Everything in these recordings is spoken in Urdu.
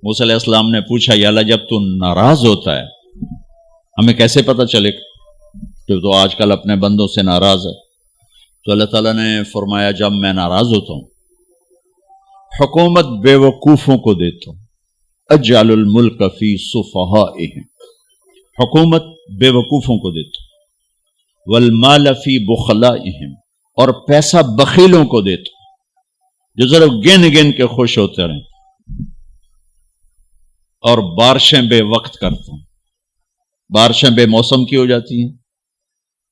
موسیٰ علیہ السلام نے پوچھا یا اللہ جب تو ناراض ہوتا ہے ہمیں کیسے پتہ چلے کہ تو آج کل اپنے بندوں سے ناراض ہے؟ تو اللہ تعالیٰ نے فرمایا جب میں ناراض ہوتا ہوں حکومت بے وقوفوں کو دیتا ہوں، اجعل الملک فی صفہائہم، حکومت بے وقوفوں کو دیتا ہوں، والمال فی بخلائہم، اور پیسہ بخیلوں کو دیتا ہوں جو ذرا گن گن کے خوش ہوتے رہیں، اور بارشیں بے وقت کرتا ہوں، بارشیں بے موسم کی ہو جاتی ہیں،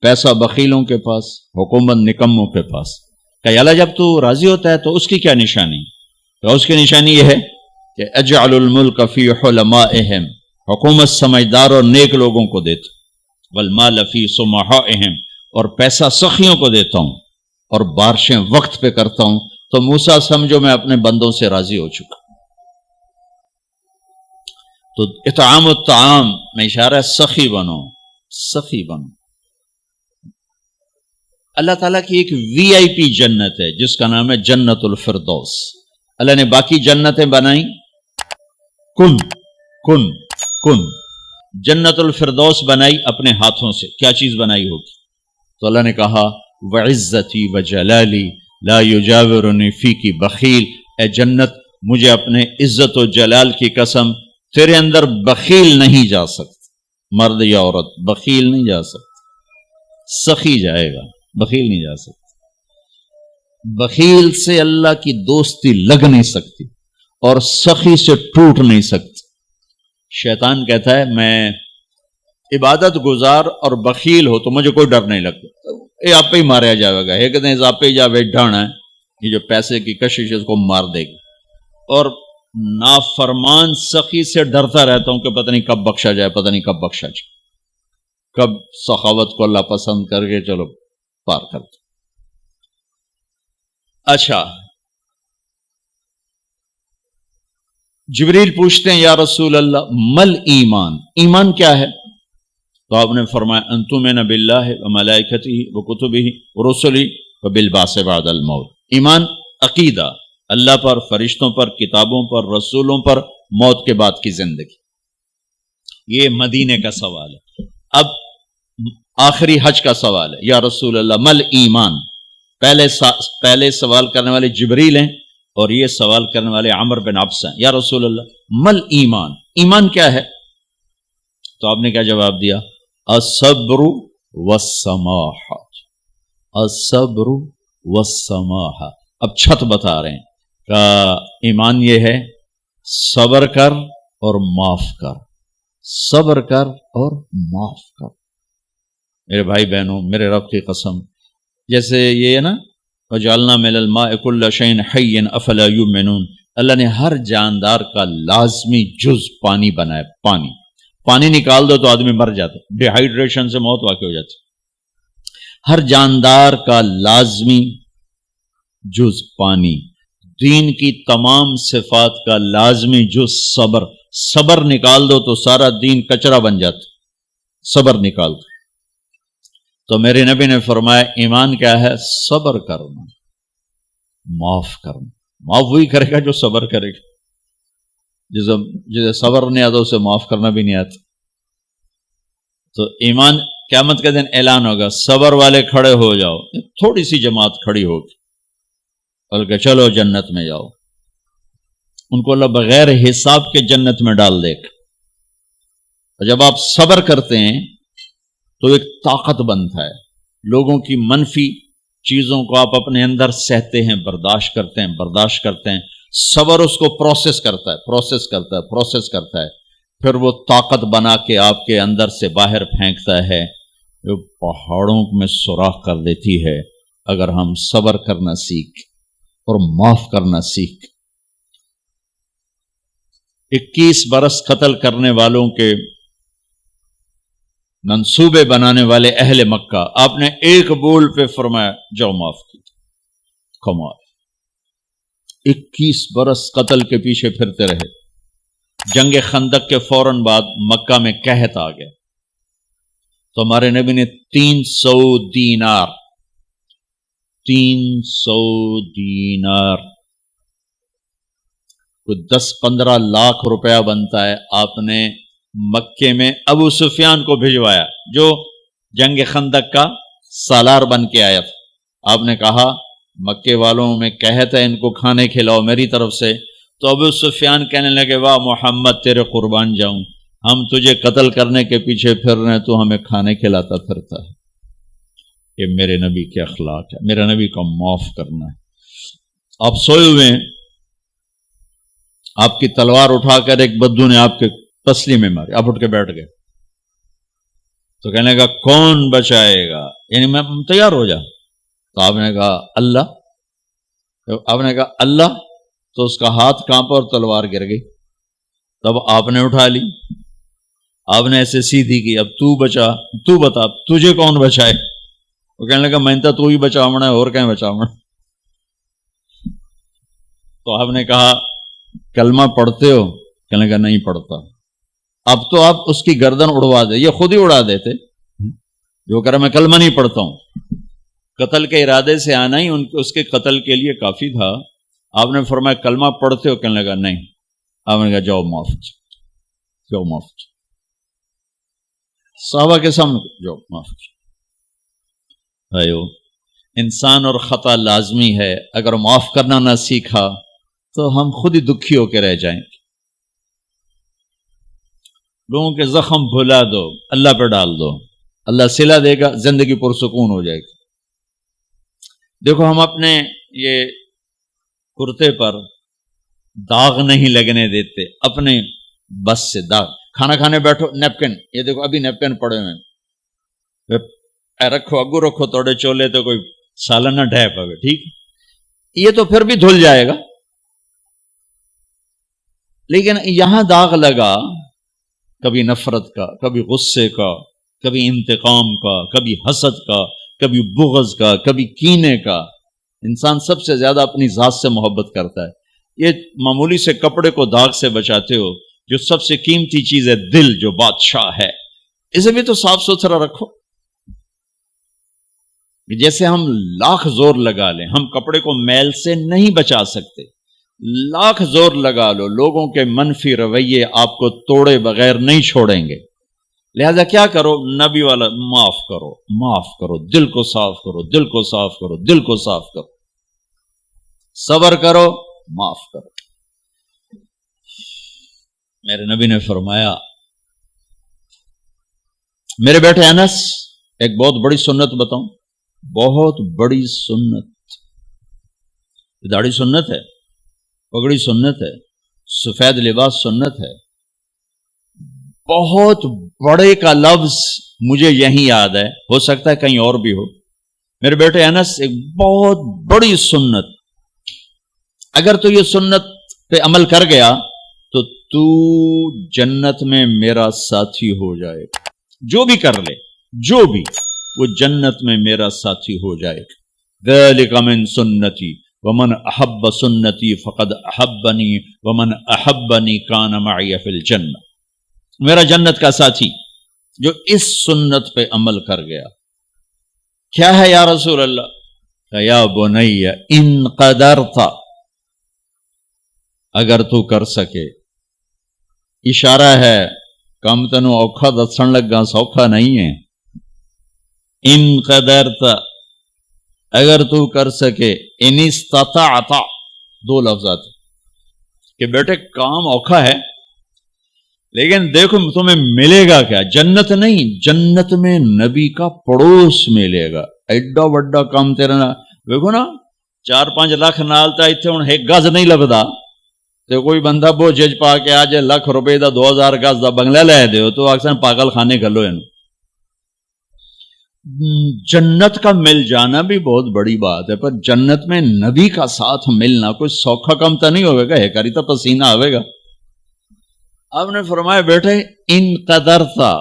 پیسہ بخیلوں کے پاس، حکومت نکموں کے پاس۔ کہ اللہ جب تو راضی ہوتا ہے تو اس کی کیا نشانی؟ تو اس کی نشانی یہ ہے کہ اجعل الملک فی حلمائہم، حکومت سمجھدار اور نیک لوگوں کو دیتا ہوں، والمال فی سمحائہم، اور پیسہ سخیوں کو دیتا ہوں، اور بارشیں وقت پہ کرتا ہوں۔ تو موسیٰ سمجھو میں اپنے بندوں سے راضی ہو چکا۔ تو اطعام الطعام میں اشارہ ہے سخی بنو، سخی بنو۔ اللہ تعالیٰ کی ایک وی آئی پی جنت ہے جس کا نام ہے جنت الفردوس۔ اللہ نے باقی جنتیں بنائیں کن کن کن، جنت الفردوس بنائی اپنے ہاتھوں سے۔ کیا چیز بنائی ہوگی؟ تو اللہ نے کہا وعزتی وجلالی لا یجاورنی فیکی بخیل، اے جنت مجھے اپنے عزت و جلال کی قسم تیرے اندر بخیل نہیں جا سکتا، مرد یا عورت بخیل نہیں جا سکتا، سخی جائے گا، بخیل نہیں جا سکتا۔ بخیل سے اللہ کی دوستی لگ نہیں سکتی اور سخی سے ٹوٹ نہیں سکتی۔ شیطان کہتا ہے میں عبادت گزار اور بخیل ہو تو مجھے کوئی ڈر نہیں لگتا، یہ آپ پہ ہی ماریا جائے گا، ایک دن آپ پہ جاوے ڈھانا ہے، یہ جو پیسے کی کشش ہے اس کو مار دے گی۔ اور نافرمان سخی سے ڈرتا رہتا ہوں کہ پتہ نہیں کب بخشا جائے، پتہ نہیں کب بخشا جائے، کب سخاوت کو اللہ پسند کر کے چلو پار کرتے۔ اچھا، جبریل پوچھتے ہیں یا رسول اللہ مل ایمان، ایمان کیا ہے؟ تو آپ نے فرمایا ان تؤمن باللہ وملائکتہ وکتبہ ورسلہ وبالبعث بعد الموت۔ ایمان عقیدہ، اللہ پر، فرشتوں پر، کتابوں پر، رسولوں پر، موت کے بعد کی زندگی۔ یہ مدینے کا سوال ہے۔ اب آخری حج کا سوال ہے یا رسول اللہ مل ایمان۔ پہلے سوال کرنے والے جبریل ہیں اور یہ سوال کرنے والے عمر بن عبس ہیں۔ یا رسول اللہ مل ایمان، ایمان کیا ہے؟ تو آپ نے کیا جواب دیا؟ الصبر والسماحہ، الصبر والسماحہ۔ اب چھت بتا رہے ہیں کہ ایمان یہ ہے صبر کر اور معاف کر، صبر کر اور معاف کر۔ میرے بھائی بہنوں، میرے رب کی قسم، جیسے یہ ہے نا وَجَعَلْنَا مِنَ الْمَاءِ كُلَّ شَيْءٍ حَيٍّ أَفَلَا يُؤْمِنُونَ، اللہ نے ہر جاندار کا لازمی جز پانی بنایا۔ پانی نکال دو تو آدمی مر جاتا، ڈی ہائیڈریشن سے موت واقع ہو جاتی۔ ہر جاندار کا لازمی جز پانی، دین کی تمام صفات کا لازمی جز صبر، صبر نکال دو تو سارا دین کچرا بن جاتا، صبر نکال دو۔ تو میرے نبی نے فرمایا ایمان کیا ہے؟ صبر کرنا، معاف کرنا۔ معاف وہی کرے گا جو صبر کرے گا، جسے صبر نہیں آتا اسے معاف کرنا بھی نہیں آتا۔ تو ایمان قیامت کے دن اعلان ہوگا صبر والے کھڑے ہو جاؤ، تھوڑی سی جماعت کھڑی ہوگی، بلکہ چلو جنت میں جاؤ۔ ان کو اللہ بغیر حساب کے جنت میں ڈال دے گا۔ اور جب آپ صبر کرتے ہیں تو ایک طاقت بنتا ہے، لوگوں کی منفی چیزوں کو آپ اپنے اندر سہتے ہیں، برداشت کرتے ہیں۔ صبر اس کو پروسیس کرتا ہے، پھر وہ طاقت بنا کے آپ کے اندر سے باہر پھینکتا ہے، جو پہاڑوں میں سوراخ کر دیتی ہے اگر ہم صبر کرنا سیکھ اور معاف کرنا سیکھ۔ 21 برس قتل کرنے والوں کے منصوبے بنانے والے اہل مکہ، آپ نے ایک بول پہ فرمایا جاؤ معاف کیجیے۔ کمال، 21 برس قتل کے پیچھے پھرتے رہے۔ جنگ خندق کے فوراً بعد مکہ میں قحط آ گیا، تو ہمارے نبی نے 300 دینار کوئی 10-15 لاکھ روپیہ بنتا ہے، آپ نے مکے میں ابو سفیان کو بھجوایا جو جنگ خندق کا سالار بن کے آیا تھا۔ آپ نے کہا مکے والوں میں کہتا ہے ان کو کھانے کھلاؤ میری طرف سے، تو ابو سفیان کہنے لگے واہ محمد تیرے قربان جاؤں، ہم تجھے قتل کرنے کے پیچھے پھر رہے ہیں، تو ہمیں کھانے کھلاتا پھرتا ہے۔ یہ میرے نبی کے اخلاق ہے، میرا نبی کو معاف کرنا ہے۔ آپ سوئے ہوئے ہیں، آپ کی تلوار اٹھا کر ایک بدو نے آپ کے پسلی میں ماری، آپ اٹھ کے بیٹھ گئے، تو کہنے کا کون بچائے گا، یعنی میں تیار ہو جا، تو آپ نے کہا اللہ، آپ نے کہا اللہ، تو اس کا ہاتھ کانپا اور تلوار گر گئی۔ تب آپ نے اٹھا لی، آپ نے ایسے سیدھی کی، اب تو بچا، تو بتا تجھے کون بچائے؟ وہ کہنے لگا میں تو ہی بچاونا ہے، اور کہیں بچاونا۔ تو آپ نے کہا کلمہ پڑھتے ہو؟ کہنے لگا نہیں پڑھتا۔ اب تو آپ اس کی گردن اڑوا دے، یہ خود ہی اڑا دیتے جو کرا میں کلمہ نہیں پڑھتا ہوں۔ قتل کے ارادے سے آنا ہی اس کے قتل کے لیے کافی تھا۔ آپ نے فرمایا کلمہ پڑھتے ہو؟ کہنے لگا نہیں۔ آپ نے کہا جاؤ معاف، جاؤ معاف، صحابہ کے سامنے جاؤ معاف۔ بھائیو، انسان اور خطا لازمی ہے، اگر معاف کرنا نہ سیکھا تو ہم خود ہی دکھی ہو کے رہ جائیں۔ لوگوں کے زخم بھلا دو، اللہ پہ ڈال دو، اللہ صلہ دے گا، زندگی پرسکون ہو جائے گی۔ دیکھو ہم اپنے یہ کرتے پر داغ نہیں لگنے دیتے، اپنے بس سے داغ۔ کھانا کھانے بیٹھو، نیپکن، یہ دیکھو ابھی نیپکن پڑے ہوئے، رکھو اگو رکھو توڑے چولے تو کوئی سالن نہ ڈھے پوے، ٹھیک، یہ تو پھر بھی دھل جائے گا، لیکن یہاں داغ لگا، کبھی نفرت کا، کبھی غصے کا، کبھی انتقام کا، کبھی حسد کا، کبھی بغض کا، کبھی کینے کا۔ انسان سب سے زیادہ اپنی ذات سے محبت کرتا ہے۔ یہ معمولی سے کپڑے کو داغ سے بچاتے ہو، جو سب سے قیمتی چیز ہے دل، جو بادشاہ ہے، اسے بھی تو صاف ستھرا رکھو۔ جیسے ہم لاکھ زور لگا لیں، ہم کپڑے کو میل سے نہیں بچا سکتے، لاکھ زور لگا لو، لوگوں کے منفی رویے آپ کو توڑے بغیر نہیں چھوڑیں گے۔ لہذا کیا کرو؟ نبی والا معاف کرو، معاف کرو، دل کو صاف کرو، دل کو صاف کرو، دل کو صاف کرو، صبر کرو، معاف کرو۔ میرے نبی نے فرمایا، میرے بیٹے انس، ایک بہت بڑی سنت بتاؤں، بہت بڑی سنت۔ داڑھی سنت ہے، پگڑی سنت ہے، سفید لباس سنت ہے۔ بہت بڑے کا لفظ مجھے یہیں یاد ہے، ہو سکتا ہے کہیں اور بھی ہو۔ میرے بیٹے انس، ایک بہت بڑی سنت، اگر تو یہ سنت پہ عمل کر گیا تو جنت میں میرا ساتھی ہو جائے گا۔ جو بھی کر لے، جو بھی، وہ جنت میں میرا ساتھی ہو جائے گا۔ ذالک من سنتی ومن احب سنتی فقد احبنی ومن احبنی کان معی فی الجنہ۔ میرا جنت کا ساتھی جو اس سنت پہ عمل کر گیا۔ کیا ہے یا رسول اللہ؟ یا بنی ان قدرت، اگر تو کر سکے، اشارہ ہے کم تنو اوکھا دسن لگا، سوکھا نہیں ہے۔ ان قدرت، اگر تو کر سکے، ان استطاعت، دو لفظات کہ بیٹے کام اوکھا ہے، لیکن دیکھو تمہیں ملے گا کیا؟ جنت نہیں، جنت میں نبی کا پڑوس ملے گا۔ ایڈا وڈا کام تیرا نا، دیکھو نا 4-5 لاکھ نالتا اتنے ہوں ایک گز نہیں لبدا، تو کوئی بندہ بوجھ پا کے آج ₹1,00,000 دا 2000 گز دا بنگلہ لے دیو تو اکثر پاگل خانے گلو ہے۔ جنت کا مل جانا بھی بہت بڑی بات ہے، پر جنت میں نبی کا ساتھ ملنا کوئی سوکھا کم تو نہیں ہوئے گا، ہے کری تو پسینہ آئے گا۔ آپ نے فرمایا بیٹھے ان قدرتا،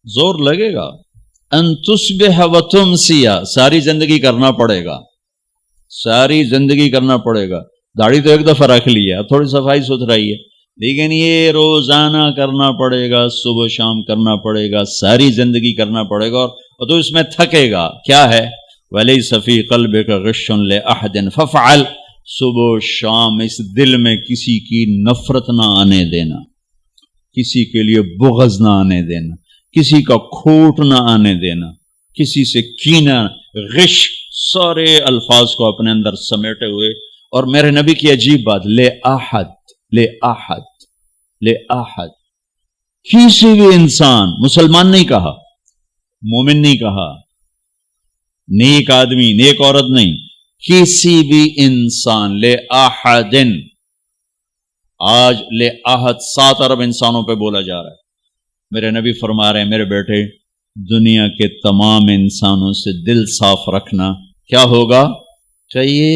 زور لگے گا، ان تصبح و تمسی، ساری زندگی کرنا پڑے گا، ساری زندگی کرنا پڑے گا۔ داڑھی تو ایک دفعہ رکھ لی ہے، اب تھوڑی صفائی ستھرائی ہے، لیکن یہ روزانہ کرنا پڑے گا، صبح شام کرنا پڑے گا، ساری زندگی کرنا پڑے گا، اور تو اس میں تھکے گا۔ کیا ہے؟ وَلَيْسَ فِي قَلْبِكَ غِشٌّ لِأَحَدٍ فَافْعَلْ، صبح و شام اس دل میں کسی کی نفرت نہ آنے دینا، کسی کے لیے بغض نہ آنے دینا، کسی کا کھوٹ نہ آنے دینا، کسی سے کینہ، غش، سارے الفاظ کو اپنے اندر سمیٹے ہوئے۔ اور میرے نبی کی عجیب بات، لے احد، لے احد، لے احد، کسی بھی انسان، مسلمان نہیں کہا، مومن نہیں کہا، نیک آدمی، نیک عورت نہیں، کسی بھی انسان، لے احدن۔ آج لے احد 7 ارب انسانوں پہ بولا جا رہا ہے۔ میرے نبی فرما رہے ہیں، میرے بیٹے، دنیا کے تمام انسانوں سے دل صاف رکھنا، کیا ہوگا؟ چاہیے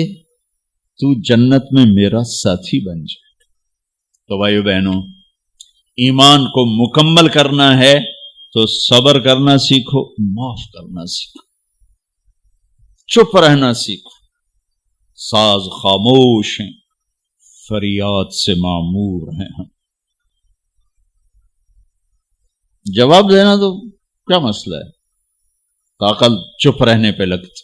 تو جنت میں میرا ساتھی بن جائے۔ تو بھائیو بہنوں، ایمان کو مکمل کرنا ہے تو صبر کرنا سیکھو، معاف کرنا سیکھو، چپ رہنا سیکھو۔ ساز خاموش ہیں، فریاد سے معمور ہیں ہم۔ جواب دینا تو کیا مسئلہ ہے، طاقت چپ رہنے پہ لگتی۔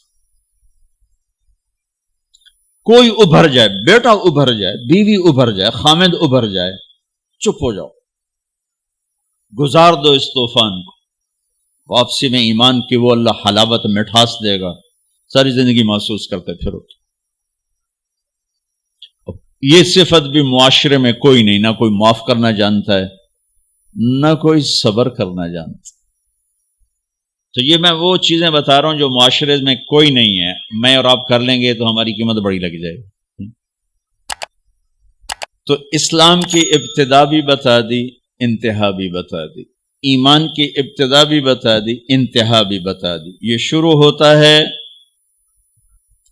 کوئی ابھر جائے، بیٹا ابھر جائے، بیوی ابھر جائے، خامد ابھر جائے، چپ ہو جاؤ، گزار دو اس طوفان کو۔ واپسی میں ایمان کی وہ اللہ حلاوت مٹھاس دے گا، ساری زندگی محسوس کرتے پھرو۔ یہ صفت بھی معاشرے میں کوئی نہیں، نہ کوئی معاف کرنا جانتا ہے، نہ کوئی صبر کرنا جانتا۔ تو یہ میں وہ چیزیں بتا رہا ہوں جو معاشرے میں کوئی نہیں ہے، میں اور آپ کر لیں گے تو ہماری قیمت بڑی لگ جائے گی۔ تو اسلام کی ابتدا بھی بتا دی، انتہا بھی بتا دی، ایمان کی ابتدا بھی بتا دی، انتہا بھی بتا دی۔ یہ شروع ہوتا ہے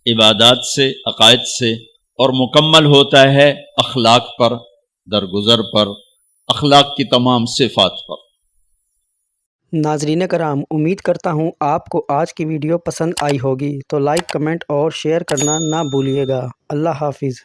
عبادات سے، عقائد سے، اور مکمل ہوتا ہے اخلاق پر، درگزر پر، اخلاق کی تمام صفات پر۔ ناظرین کرام، امید کرتا ہوں آپ کو آج کی ویڈیو پسند آئی ہوگی، تو لائک، کمنٹ اور شیئر کرنا نہ بھولیے گا۔ اللہ حافظ۔